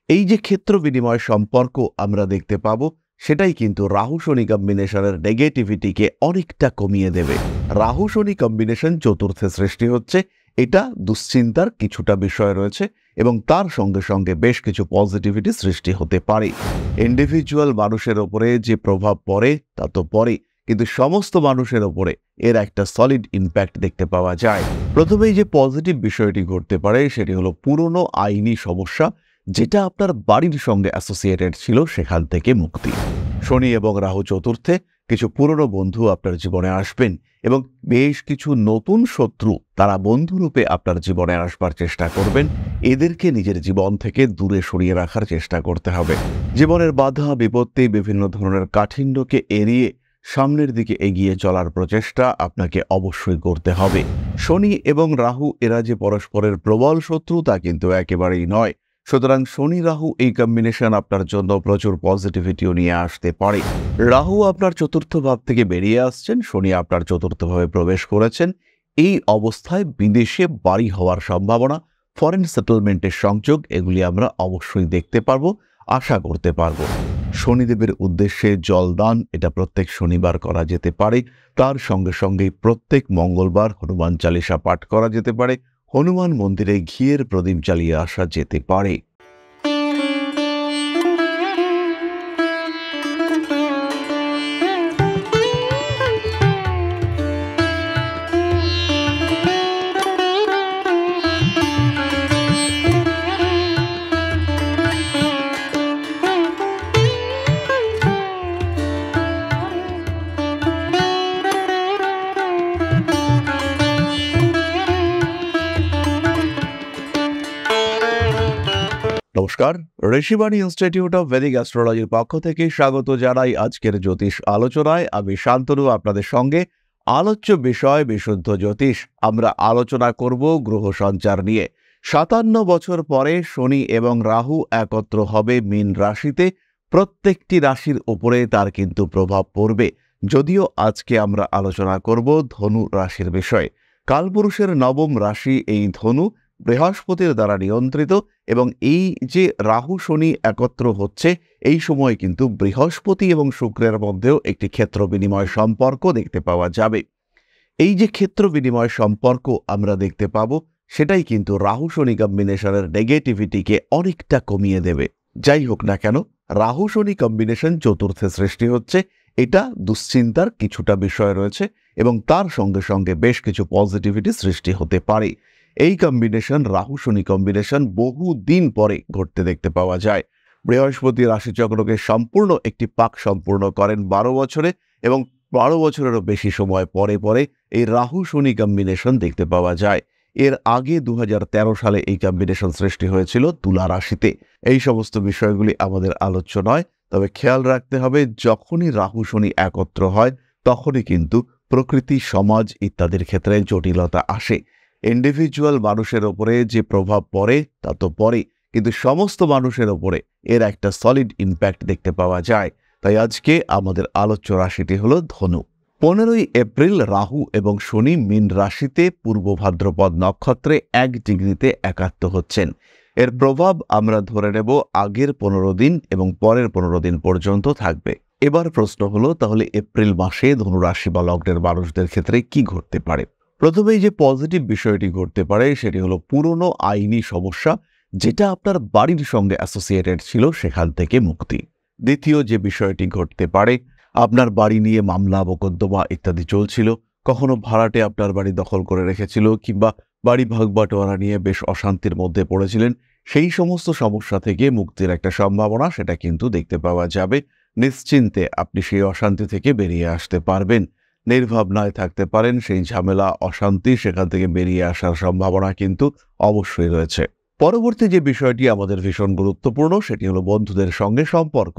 এই যে ক্ষেত্র বিনিময় সম্পর্ক আমরা দেখতে পাবো, সেটাই কিন্তু রাহু শনি কম্বিনেশনের নেগেটিভিটিকে অনেকটা কমিয়ে দেবে। রাহু শনি কম্বিনেশন চতুর্থে সৃষ্টি হচ্ছে, এটা দুশ্চিন্তার কিছুটা বিষয় রয়েছে এবং তার সঙ্গে সঙ্গে বেশ কিছু পজিটিভিটি সৃষ্টি হতে পারে। ইন্ডিভিজুয়াল মানুষের ওপরে যে প্রভাব পড়ে তা তো পড়ে, কিন্তু সমস্ত মানুষের ওপরে এর একটা সলিড ইম্প্যাক্ট দেখতে পাওয়া যায়। প্রথমেই যে পজিটিভ বিষয়টি ঘটতে পারে সেটি হলো পুরনো আইনি সমস্যা যেটা আপনার বাড়ির সঙ্গে অ্যাসোসিয়েটেড ছিল সেখান থেকে মুক্তি। শনি এবং রাহু চতুর্থে কিছু পুরনো বন্ধু আপনার জীবনে আসবেন এবং বেশ কিছু নতুন শত্রু তারা বন্ধুরূপে আপনার জীবনে আসবার চেষ্টা করবেন। এদেরকে নিজের জীবন থেকে দূরে সরিয়ে রাখার চেষ্টা করতে হবে। জীবনের বাধা বিপত্তি বিভিন্ন ধরনের কাঠিন্যকে এড়িয়ে সামনের দিকে এগিয়ে চলার প্রচেষ্টা আপনাকে অবশ্যই করতে হবে। শনি এবং রাহু এরা যে পরস্পরের প্রবল শত্রু তা কিন্তু একেবারেই নয়। সুতরাং শনি রাহু এই কম্বিনেশন আপনার জন্য প্রচুর পজিটিভিটিও নিয়ে আসতে পারে। রাহু আপনার চতুর্থ ভাব থেকে বেরিয়ে আসছেন, শনি আপনার চতুর্থ ভাবে প্রবেশ করেছেন। এই অবস্থায় বিদেশে বাড়ি হওয়ার সম্ভাবনা, ফরেন সেটেলমেন্টের সংযোগ এগুলি আমরা অবশ্যই দেখতে পারবো, আশা করতে পারবো। শনিদেবের উদ্দেশ্যে জলদান এটা প্রত্যেক শনিবার করা যেতে পারে। তার সঙ্গে সঙ্গেই প্রত্যেক মঙ্গলবার হনুমান চালিসা পাঠ করা যেতে পারে। হনুমান মন্দিরে ঘিয়ের প্রদীপ জ্বালিয়ে আসা যেতে পারে। নমস্কার, ঋষিবাণী ইনস্টিটিউট অফ ভেদিক অ্যাস্ট্রোলজির পক্ষ থেকে স্বাগত জানাই আজকের জ্যোতিষ আলোচনায়। আমি শান্তনু আপনাদের সঙ্গে। আলোচ্য বিষয় বিশুদ্ধ জ্যোতিষ। আমরা আলোচনা করব গ্রহ সঞ্চার নিয়ে। 57 বছর পরে শনি এবং রাহু একত্র হবে মীন রাশিতে। প্রত্যেকটি রাশির উপরে তার কিন্তু প্রভাব পড়বে। যদিও আজকে আমরা আলোচনা করব ধনু রাশির বিষয়ে। কালপুরুষের নবম রাশি এই ধনু, বৃহস্পতির দ্বারা নিয়ন্ত্রিত এবং এই যে রাহু শনি একত্র হচ্ছে এই সময় কিন্তু বৃহস্পতি এবং শুক্রের মধ্যেও একটি ক্ষেত্র বিনিময় সম্পর্ক দেখতে পাওয়া যাবে। এই যে ক্ষেত্র বিনিময় সম্পর্ক আমরা দেখতে পাবো, সেটাই কিন্তু রাহু শনি কম্বিনেশনের নেগেটিভিটিকে অনেকটা কমিয়ে দেবে। যাই হোক না কেন, রাহু শনি কম্বিনেশন চতুর্থে সৃষ্টি হচ্ছে, এটা দুশ্চিন্তার কিছুটা বিষয় রয়েছে এবং তার সঙ্গে সঙ্গে বেশ কিছু পজিটিভিটি সৃষ্টি হতে পারে। এই কম্বিনেশন রাহু শনি কম্বিনেশন বহু দিন পরে ঘটতে দেখতে পাওয়া যায়। বৃহস্পতি রাশিচক্রকে সম্পূর্ণ একটি পাক সম্পূর্ণ করেন 12 বছরে এবং 12 বছরেরও বেশি সময় পরে পরে এই রাহু শনি কম্বিনেশন দেখতে পাওয়া যায়। এর আগে 2013 সালে এই কম্বিনেশন সৃষ্টি হয়েছিল তুলা রাশিতে। এই সমস্ত বিষয়গুলি আমাদের আলোচ্য নয়, তবে খেয়াল রাখতে হবে যখনই রাহু শনি একত্র হয় তখনই কিন্তু প্রকৃতি, সমাজ ইত্যাদির ক্ষেত্রে জটিলতা আসে। ইন্ডিভিজুয়াল মানুষের ওপরে যে প্রভাব পড়ে তা তো পড়ে, কিন্তু সমস্ত মানুষের ওপরে এর একটা সলিড ইম্প্যাক্ট দেখতে পাওয়া যায়। তাই আজকে আমাদের আলোচ্য রাশিটি হলো ধনু। 15ই এপ্রিল রাহু এবং শনি মীন রাশিতে পূর্ব ভাদ্রপদ নক্ষত্রে 1 ডিগ্রিতে একাত্ম হচ্ছেন। এর প্রভাব আমরা ধরে নেব আগের 15 দিন এবং পরের 15 দিন পর্যন্ত থাকবে। এবার প্রশ্ন হলো, তাহলে এপ্রিল মাসে ধনু রাশি বা লগ্নের মানুষদের ক্ষেত্রে কি ঘটতে পারে? প্রথমেই যে পজিটিভ বিষয়টি ঘটতে পারে সেটি হলো পুরনো আইনি সমস্যা যেটা আপনার বাড়ির সঙ্গে অ্যাসোসিয়েটেড ছিল সেখান থেকে মুক্তি। দ্বিতীয় যে বিষয়টি ঘটতে পারে, আপনার বাড়ি নিয়ে মামলা মোকদ্দমা ইত্যাদি চলছিল, কখনো ভাড়াটে আপনার বাড়ি দখল করে রেখেছিল কিংবা বাড়ি ভাগবাটোয়ারা নিয়ে বেশ অশান্তির মধ্যে পড়েছিলেন, সেই সমস্ত সমস্যা থেকে মুক্তির একটা সম্ভাবনা সেটা কিন্তু দেখতে পাওয়া যাবে। নিশ্চিন্তে আপনি সেই অশান্তি থেকে বেরিয়ে আসতে পারবেন। নির্ভাবনায় থাকতে পারেন, সেই ঝামেলা অশান্তি সেখান থেকে বেরিয়ে আসার সম্ভাবনা কিন্তু অবশ্যই রয়েছে। পরবর্তী যে বিষয়টি আমাদের ভীষণ গুরুত্বপূর্ণ সেটি হলো বন্ধুদের সঙ্গে সম্পর্ক।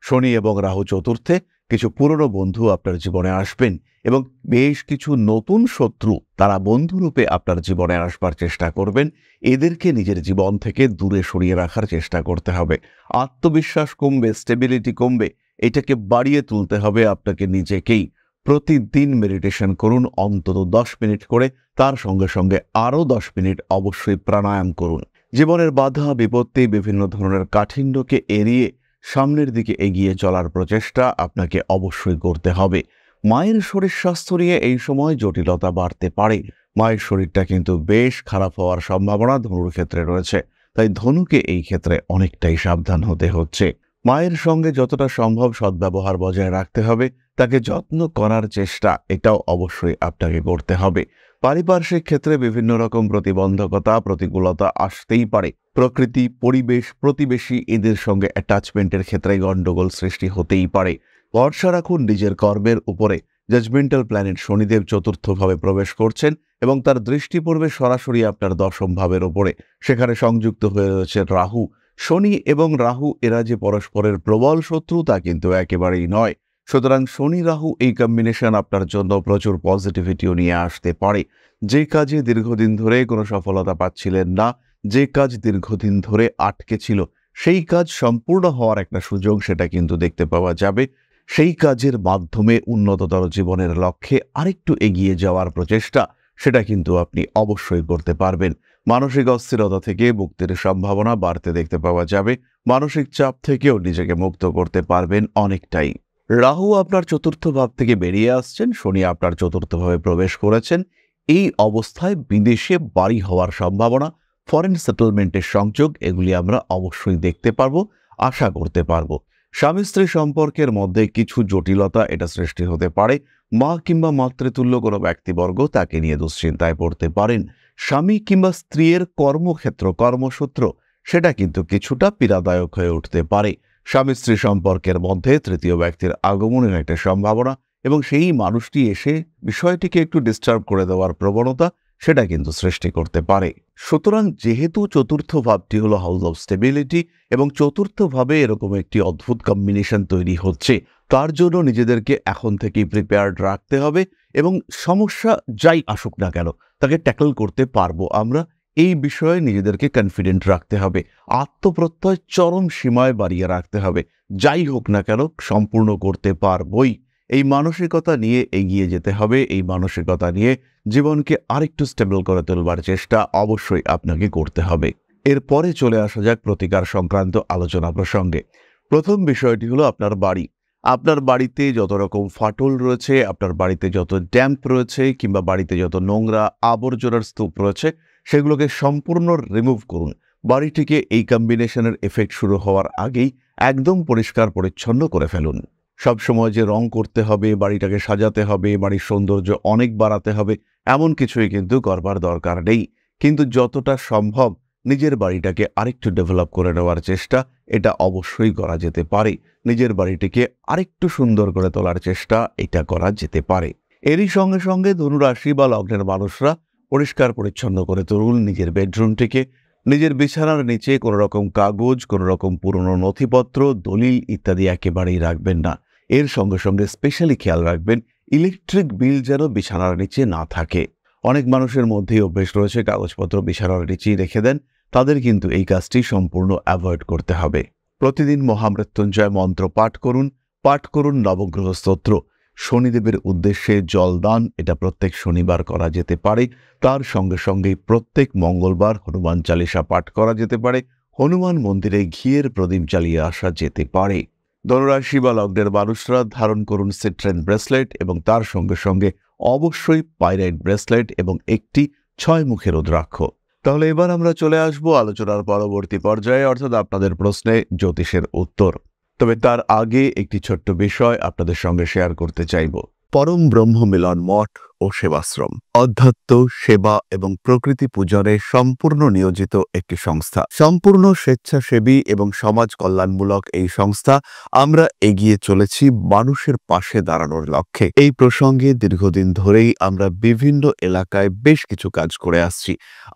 শনি এবং রাহু চতুর্থে কিছু পুরনো বন্ধু আপনার জীবনে আসবেন এবং বেশ কিছু নতুন শত্রু তারা বন্ধুরূপে আপনার জীবনে আসবার চেষ্টা করবেন। এদেরকে নিজের জীবন থেকে দূরে সরিয়ে রাখার চেষ্টা করতে হবে। আত্মবিশ্বাস কমবে, স্টেবিলিটি কমবে, এটাকে বাড়িয়ে তুলতে হবে আপনাকে নিজেকেই। প্রতিদিন মেডিটেশন করুন অন্তত 10 মিনিট করে, তার সঙ্গে সঙ্গে আরও 10 মিনিট অবশ্যই প্রাণায়াম করুন। জীবনের বাধা বিপত্তি বিভিন্ন ধরনের কাঠিন্যকে এড়িয়ে সামনের দিকে এগিয়ে চলার প্রচেষ্টা আপনাকে অবশ্যই করতে হবে। মায়ের শরীর স্বাস্থ্য নিয়ে এই সময় জটিলতা বাড়তে পারে। মায়ের শরীরটা কিন্তু বেশ খারাপ হওয়ার সম্ভাবনা ধনুর ক্ষেত্রে রয়েছে, তাই ধনুকে এই ক্ষেত্রে অনেকটাই সাবধান হতে হচ্ছে। মায়ের সঙ্গে যতটা সম্ভব সদ্ব্যবহার বজায় রাখতে হবে, তাকে যত্ন করার চেষ্টা এটাও অবশ্যই আপনাকে করতে হবে। পারিপার্শ্বিক ক্ষেত্রে বিভিন্ন রকম প্রতিবন্ধকতা প্রতিকূলতা আসতেই পারে। প্রকৃতি, পরিবেশ, প্রতিবেশী এদের সঙ্গে অ্যাটাচমেন্টের ক্ষেত্রে গণ্ডগোল সৃষ্টি হতেই পারে। ভরসা রাখুন নিজের কর্মের উপরে। জাজমেন্টাল প্ল্যানেট শনিদেব চতুর্থভাবে প্রবেশ করছেন এবং তার দৃষ্টি পড়বে সরাসরি আপনার দশম ভাবের ওপরে। সেখানে সংযুক্ত হয়ে রয়েছে রাহু। শনি এবং রাহু এরা যে পরস্পরের প্রবল শত্রু তা কিন্তু একেবারেই নয়। সুতরাং শনি রাহু এই কম্বিনেশন আপনার জন্য প্রচুর পজিটিভিটিও নিয়ে আসতে পারে। যে কাজে দীর্ঘদিন ধরে কোনো সফলতা পাচ্ছিলেন না, যে কাজ দীর্ঘদিন ধরে আটকে ছিল, সেই কাজ সম্পূর্ণ হওয়ার একটা সুযোগ সেটা কিন্তু দেখতে পাওয়া যাবে। সেই কাজের মাধ্যমে উন্নততর জীবনের লক্ষ্যে আরেকটু এগিয়ে যাওয়ার প্রচেষ্টা সেটা কিন্তু আপনি অবশ্যই করতে পারবেন। মানসিক অস্থিরতা থেকে মুক্তির সম্ভাবনা বাড়তে দেখতে পাওয়া যাবে। মানসিক চাপ থেকেও নিজেকে মুক্ত করতে পারবেন অনেকটাই। রাহু আপনার চতুর্থ ভাব থেকে বেরিয়ে আসছেন, শনি আপনার চতুর্থ ভাবে প্রবেশ করেছেন। এই অবস্থায় বিদেশে বাড়ি হওয়ার সম্ভাবনা, ফরেন সেটেলমেন্টের সংযোগ এগুলি আমরা অবশ্যই দেখতে পারবো, আশা করতে পারবো। স্বামী স্ত্রী সম্পর্কের মধ্যে কিছু জটিলতা এটা সৃষ্টি হতে পারে। মা কিংবা মাতৃতুল্য কোনো ব্যক্তিবর্গ তাকে নিয়ে দুশ্চিন্তায় পড়তে পারেন। স্বামী কিংবা স্ত্রীর কর্মক্ষেত্র কর্মসূত্র সেটা কিন্তু কিছুটা পীড়াদায়ক হয়ে উঠতে পারে। স্বামী স্ত্রী সম্পর্কের মধ্যে তৃতীয় ব্যক্তির আগমনের একটা সম্ভাবনা এবং সেই মানুষটি এসে বিষয়টিকে একটু ডিস্টার্ব করে দেওয়ার প্রবণতা সেটা কিন্তু সৃষ্টি করতে পারে। সুতরাং যেহেতু চতুর্থ ভাবটি হলো হাউস অফ স্টেবিলিটি এবং চতুর্থভাবে এরকম একটি অদ্ভুত কম্বিনেশন তৈরি হচ্ছে, তার জন্য নিজেদেরকে এখন থেকেই প্রিপেয়ার্ড রাখতে হবে এবং সমস্যা যাই আসুক না কেন তাকে ট্যাকল করতে পারবো আমরা, এই বিষয়ে নিজেদেরকে কনফিডেন্ট রাখতে হবে। আত্মপ্রত্যয় চরম সীমায় বাড়িয়ে রাখতে হবে। যাই হোক না কেন সম্পূর্ণ করতে পারবই, এই মানসিকতা নিয়ে এগিয়ে যেতে হবে। এই মানসিকতা নিয়ে জীবনকে আরেকটু স্টেবল করে তোলবার চেষ্টা অবশ্যই আপনাকে করতে হবে। এরপরে চলে আসা যাক প্রতিকার সংক্রান্ত আলোচনা প্রসঙ্গে। প্রথম বিষয়টি হলো আপনার বাড়ি। আপনার বাড়িতে যত রকম ফাটল রয়েছে, আপনার বাড়িতে যত ড্যাম্প রয়েছে কিংবা বাড়িতে যত নোংরা আবর্জনার স্তূপ রয়েছে সেগুলোকে সম্পূর্ণ রিমুভ করুন। বাড়িটিকে এই কম্বিনেশনের এফেক্ট শুরু হওয়ার আগেই একদম পরিষ্কার পরিচ্ছন্ন করে ফেলুন। সবসময় যে রং করতে হবে, বাড়িটাকে সাজাতে হবে, বাড়ির সৌন্দর্য অনেক বাড়াতে হবে এমন কিছুই কিন্তু করবার দরকার নেই। কিন্তু যতটা সম্ভব নিজের বাড়িটাকে আরেকটু ডেভেলপ করে নেওয়ার চেষ্টা এটা অবশ্যই করা যেতে পারে। নিজের বাড়িটিকে আরেকটু সুন্দর করে তোলার চেষ্টা এটা করা যেতে পারে। এরই সঙ্গে সঙ্গে ধনুরাশি বা লগ্নের মানুষরা পরিষ্কার পরিচ্ছন্ন করে তুলুন নিজের বেডরুমটিকে। নিজের বিছানার নিচে কোনো রকম কাগজ, কোনো রকম পুরনো নথিপত্র, দলিল ইত্যাদি একেবারেই রাখবেন না। এর সঙ্গে সঙ্গে স্পেশালি খেয়াল রাখবেন ইলেকট্রিক বিল যেন বিছানার নিচে না থাকে। অনেক মানুষের মধ্যেই অভ্যেস রয়েছে কাগজপত্র বিছানার নিচেই রেখে দেন, তাদের কিন্তু এই কাজটি সম্পূর্ণ অ্যাভয়েড করতে হবে। প্রতিদিন মহামৃত্যুঞ্জয় মন্ত্র পাঠ করুন নবগ্রহ স্তোত্র। শনিদেবের উদ্দেশ্যে জলদান এটা প্রত্যেক শনিবার করা যেতে পারে। তার সঙ্গে সঙ্গেই প্রত্যেক মঙ্গলবার হনুমান চালিসা পাঠ করা যেতে পারে। হনুমান মন্দিরে ঘিয়ের প্রদীপ জ্বালিয়ে আসা যেতে পারে। ধনুরাশি বা লগ্নের মানুষরা ধারণ করুন সিট্রেন ব্রেসলেট এবং তার সঙ্গে সঙ্গে অবশ্যই পাইরাইট ব্রেসলেট এবং একটি 6 মুখের রুদ্রাক্ষ। তাহলে এবার আমরা চলে আসব আলোচনার পরবর্তী পর্যায়ে, অর্থাৎ আপনাদের প্রশ্নে জ্যোতিষের উত্তর। তবে তার আগে একটি ছোট্ট বিষয় আপনাদের সঙ্গে শেয়ার করতে চাইব। পরম ব্রহ্ম মিলন মঠ ও সেবাশ্রম অধ্যাত্ম, সেবা এবং প্রকৃতি পূজনে সম্পূর্ণ নিয়োজিত একটি সংস্থা। সম্পূর্ণ স্বেচ্ছাসেবী এবং সমাজ কল্যাণমূলক এই সংস্থা আমরা এগিয়ে চলেছি মানুষের পাশে দাঁড়ানোর লক্ষ্যে। এই প্রসঙ্গে দীর্ঘদিন ধরেই আমরা বিভিন্ন এলাকায় বেশ কিছু কাজ করে আসছি।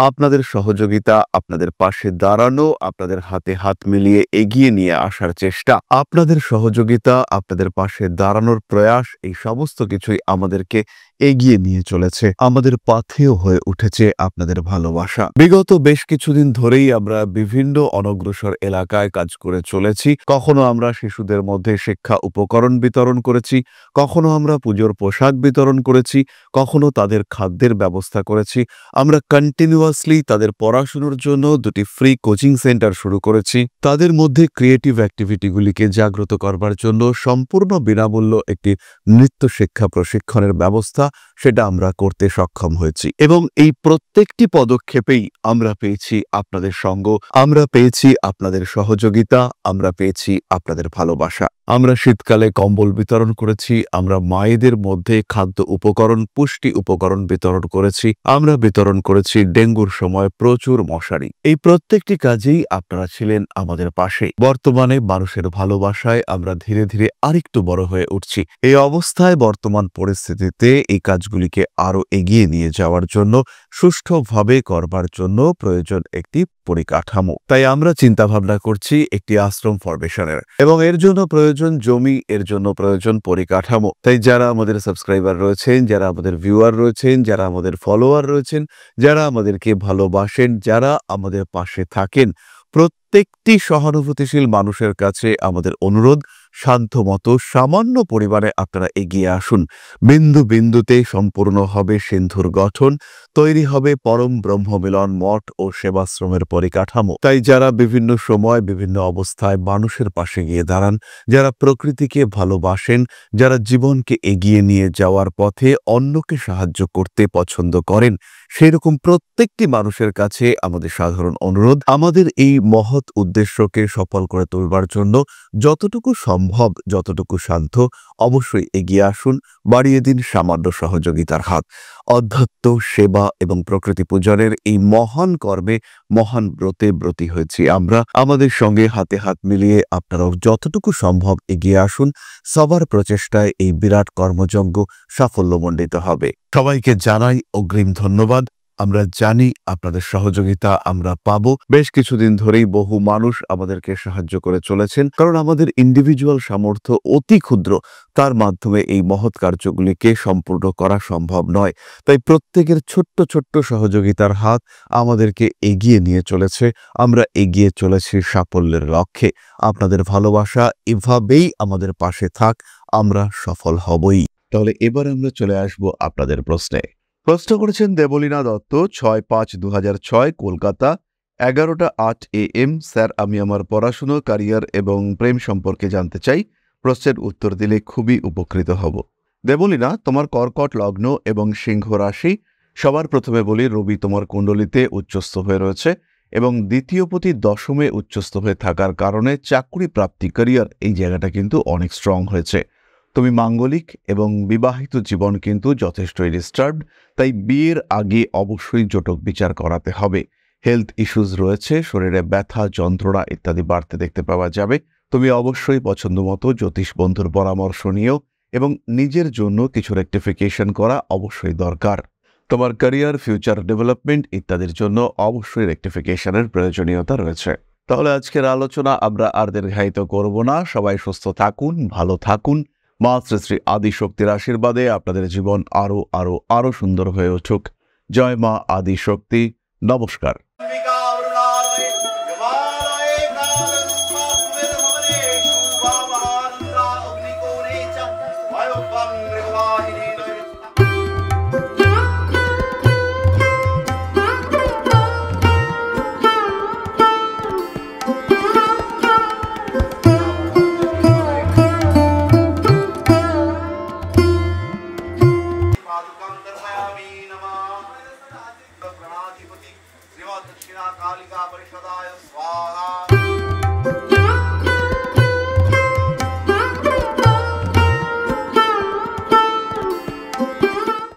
আপনাদের সহযোগিতা, আপনাদের পাশে দাঁড়ানো, আপনাদের হাতে হাত মিলিয়ে এগিয়ে নিয়ে আসার চেষ্টা, আপনাদের সহযোগিতা, আপনাদের পাশে দাঁড়ানোর প্রয়াস, এই সমস্ত কিছুই আমাদেরকে এগিয়ে নিয়ে চলেছে। আমাদের পাথেয় হয়ে উঠেছে আপনাদের ভালোবাসা। বিগত বেশ কিছুদিন ধরেই আমরা বিভিন্ন অনগ্রসর এলাকায় কাজ করে চলেছি। কখনো আমরা শিশুদের মধ্যে শিক্ষা উপকরণ বিতরণ করেছি, কখনো আমরা পুজোর পোশাক বিতরণ করেছি, কখনো তাদের খাদ্যের ব্যবস্থা করেছি। আমরা কন্টিনিউয়াসলি তাদের পড়াশোনার জন্য 2টি ফ্রি কোচিং সেন্টার শুরু করেছি। তাদের মধ্যে ক্রিয়েটিভ অ্যাক্টিভিটিগুলিকে জাগ্রত করবার জন্য সম্পূর্ণ বিনামূল্য একটি নৃত্য শিক্ষা প্রশিক্ষণের ব্যবস্থা সেটা আমরা করতে সক্ষম হয়েছি। এবং এই প্রত্যেকটি পদক্ষেপেই আমরা পেয়েছি আপনাদের সঙ্গ, আমরা পেয়েছি আপনাদের সহযোগিতা, আমরা পেয়েছি আপনাদের ভালোবাসা। আমরা শীতকালে কম্বল বিতরণ করেছি, আমরা মায়েদের মধ্যে খাদ্য উপকরণ, পুষ্টি উপকরণ বিতরণ করেছি, আমরা বিতরণ করেছি ডেঙ্গুর সময় প্রচুর মশারি। এই প্রত্যেকটি কাজেই আপনারা ছিলেন আমাদের পাশে। বর্তমানে মানুষের ভালোবাসায় আমরা ধীরে ধীরে আরেকটু বড় হয়ে উঠছি। এই অবস্থায় বর্তমান পরিস্থিতিতে এই কাজগুলিকে আরো এগিয়ে নিয়ে যাওয়ার জন্য, সুষ্ঠুভাবে করবার জন্য প্রয়োজন একটি পরিকাঠামো। তাই আমরা চিন্তা ভাবনা করছি একটি আশ্রম ফরমেশনের, এবং এর জন্য প্রয়োজন জমি, এর জন্য প্রয়োজন পরিকাঠামো। তাই যারা আমাদের সাবস্ক্রাইবার রয়েছেন, যারা আমাদের ভিউয়ার রয়েছেন, যারা আমাদের ফলোয়ার রয়েছেন, যারা আমাদেরকে ভালোবাসেন, যারা আমাদের পাশে থাকেন, প্রত্যেকটি সহানুভূতিশীল মানুষের কাছে আমাদের অনুরোধ, সাধ্যমতো সামান্য পরিমাণে আপনারা এগিয়ে আসুন। বিন্দু বিন্দুতে সম্পূর্ণ হবে সিন্ধুর গঠন, তৈরি হবে পরম ব্রহ্মমিলন মঠ ও সেবাশ্রমের পরিকাঠামো। তাই যারা বিভিন্ন সময় বিভিন্ন অবস্থায় মানুষের পাশে গিয়ে দাঁড়ান, যারা প্রকৃতিকে ভালোবাসেন, যারা জীবনকে এগিয়ে নিয়ে যাওয়ার পথে অন্যকে সাহায্য করতে পছন্দ করেন, সেরকম প্রত্যেকটি মানুষের কাছে আমাদের সাধারণ অনুরোধ, আমাদের এই মহৎ উদ্দেশ্যকে সফল করে তুলবার জন্য যতটুকু সম্ভব, যতটুকু সাধ্য অবশ্যই এগিয়ে আসুন, বাড়িয়ে দিন সামান্য সহযোগিতার হাত। অধ্যাত্ম, সেবা এবং প্রকৃতি পূজনের এই মহান কর্মে, মহান ব্রতে ব্রতী হয়েছি আমরা। আমাদের সঙ্গে হাতে হাত মিলিয়ে আপনারাও যতটুকু সম্ভব এগিয়ে আসুন। সবার প্রচেষ্টায় এই বিরাট কর্মযজ্ঞ সাফল্যমণ্ডিত হবে। সবাইকে জানাই অগ্রিম ধন্যবাদ। আমরা জানি আপনাদের সহযোগিতা আমরা পাবো। বেশ কিছুদিন ধরেই বহু মানুষ আমাদেরকে সাহায্য করে চলেছেন, কারণ আমাদের ইন্ডিভিজুয়াল সামর্থ্য অতি ক্ষুদ্র, তার মাধ্যমে এই মহৎ কার্যগুলিকে সম্পূর্ণ করা সম্ভব নয়। তাই প্রত্যেকের ছোট্ট ছোট্ট সহযোগিতার হাত আমাদেরকে এগিয়ে নিয়ে চলেছে। আমরা এগিয়ে চলেছি সাফল্যের লক্ষ্যে। আপনাদের ভালোবাসা এভাবেই আমাদের পাশে থাক, আমরা সফল হবই। তাহলে এবার আমরা চলে আসব আপনাদের প্রশ্নে। প্রশ্ন করেছেন দেবলীনা দত্ত, 6/5/2006, কলকাতা, 11:08 AM। স্যার, আমি আমার পড়াশুনো, ক্যারিয়ার এবং প্রেম সম্পর্কে জানতে চাই। প্রশ্নের উত্তর দিলে খুবই উপকৃত হব। দেবলীনা, তোমার কর্কট লগ্ন এবং সিংহ রাশি। সবার প্রথমে বলি, রবি তোমার কুণ্ডলিতে উচ্চস্থ হয়ে রয়েছে এবং দ্বিতীয় পতি দশমে উচ্চস্থ হয়ে থাকার কারণে চাকরি প্রাপ্তি, ক্যারিয়ার, এই জায়গাটা কিন্তু অনেক স্ট্রং হয়েছে। তুমি মাঙ্গলিক এবং বিবাহিত জীবন কিন্তু যথেষ্টই ডিস্টার্বড, তাই বিয়ের আগে অবশ্যই জটক বিচার করাতে হবে। হেলথ ইস্যুজ রয়েছে, শরীরে ব্যথা, যন্ত্রণা ইত্যাদি বাড়তে দেখতে পাওয়া যাবে। তুমি অবশ্যই পছন্দমতো জ্যোতিষ বন্ধুর পরামর্শ নিও এবং নিজের জন্য কিছু রেকটিফিকেশন করা অবশ্যই দরকার। তোমার ক্যারিয়ার, ফিউচার ডেভেলপমেন্ট ইত্যাদির জন্য অবশ্যই রেকটিফিকেশনের প্রয়োজনীয়তা রয়েছে। তাহলে আজকের আলোচনা আমরা আর দীর্ঘায়িত করব না। সবাই সুস্থ থাকুন, ভালো থাকুন। মা শ্রী শ্রী আদিশক্তির আশীর্বাদে আপনাদের জীবন আরো আরো আরো সুন্দর হয়ে উঠুক। জয় মা আদিশক্তি। নমস্কার।